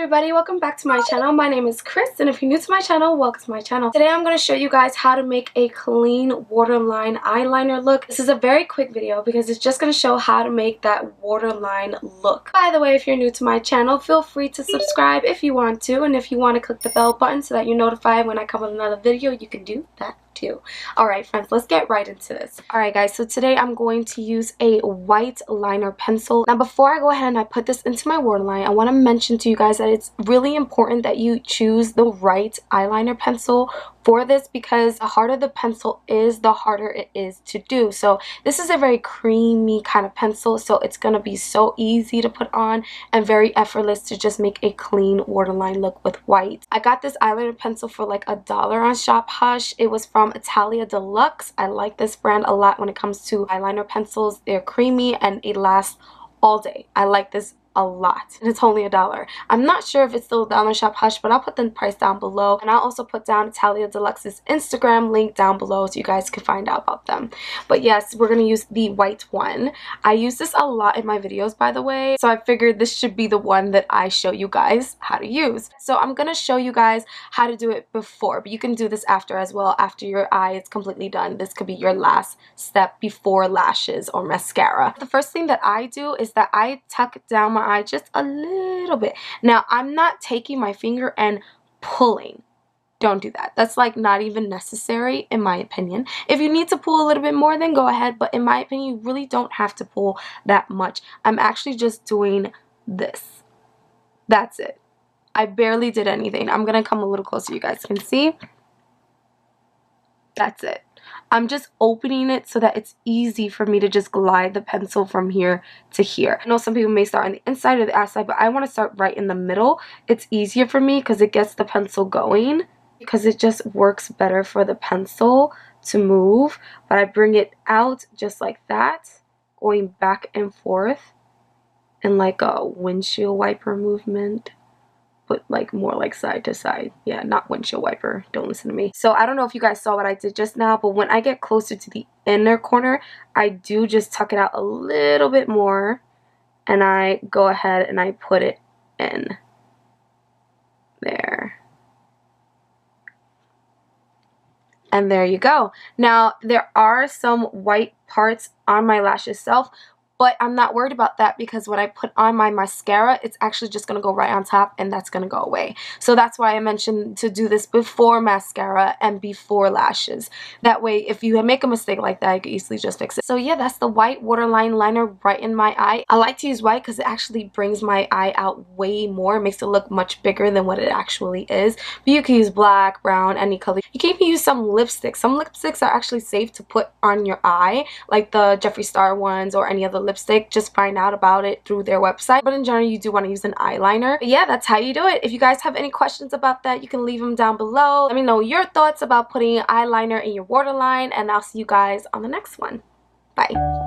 everybody, welcome back to my channel. My name is Chris, and if you're new to my channel, welcome to my channel. Today I'm going to show you guys how to make a clean waterline eyeliner look. This is a very quick video because it's just going to show how to make that waterline look. By the way, if you're new to my channel, feel free to subscribe if you want to, and if you want to click the bell button so that you're notified when I come with another video, you can do that too. Alright friends, let's get right into this. Alright guys, so today I'm going to use a white liner pencil. Now before I go ahead and I put this into my waterline, I want to mention to you guys that it's really important that you choose the right eyeliner pencil for this, because the harder the pencil is, the harder it is to do. So this is a very creamy kind of pencil, so it's going to be so easy to put on and very effortless to just make a clean waterline look with white. I got this eyeliner pencil for like $1 on Shop Hush. It was from Italia Deluxe. I like this brand a lot when it comes to eyeliner pencils. They're creamy and it lasts all day. I like this a lot, and it's only $1. I'm not sure if it's still down on Shop Hush, but I'll put the price down below, and I'll also put down Italia Deluxe's Instagram link down below so you guys can find out about them. But yes, we're gonna use the white one. I use this a lot in my videos, by the way, so I figured this should be the one that I show you guys how to use. So I'm gonna show you guys how to do it before, but you can do this after as well. After your eye is completely done, this could be your last step before lashes or mascara. The first thing that I do is that I tuck down my eye just a little bit. Now I'm not taking my finger and pulling. Don't do that. That's like not even necessary in my opinion. If you need to pull a little bit more, then go ahead, but in my opinion you really don't have to pull that much. I'm actually just doing this. That's it. I barely did anything. I'm gonna come a little closer so you guys can see. That's it. I'm just opening it so that it's easy for me to just glide the pencil from here to here. I know some people may start on the inside or the outside, but I want to start right in the middle. It's easier for me because it gets the pencil going, because it just works better for the pencil to move. But I bring it out just like that, going back and forth in like a windshield wiper movement. But like more like side to side. Yeah, not windshield wiper. Don't listen to me. So I don't know if you guys saw what I did just now, but when I get closer to the inner corner, I do just tuck it out a little bit more, and I go ahead and I put it in there. And there you go. Now there are some white parts on my lash itself, but I'm not worried about that because when I put on my mascara, it's actually just going to go right on top and that's going to go away. So that's why I mentioned to do this before mascara and before lashes. That way, if you make a mistake like that, you can easily just fix it. So yeah, that's the white waterline liner right in my eye. I like to use white because it actually brings my eye out way more. It makes it look much bigger than what it actually is. But you can use black, brown, any color. You can even use some lipsticks. Some lipsticks are actually safe to put on your eye, like the Jeffree Star ones or any other lipstick. Just find out about it through their website, but in general you do want to use an eyeliner. But yeah, that's how you do it. If you guys have any questions about that, you can leave them down below. Let me know your thoughts about putting eyeliner in your waterline, and I'll see you guys on the next one. Bye.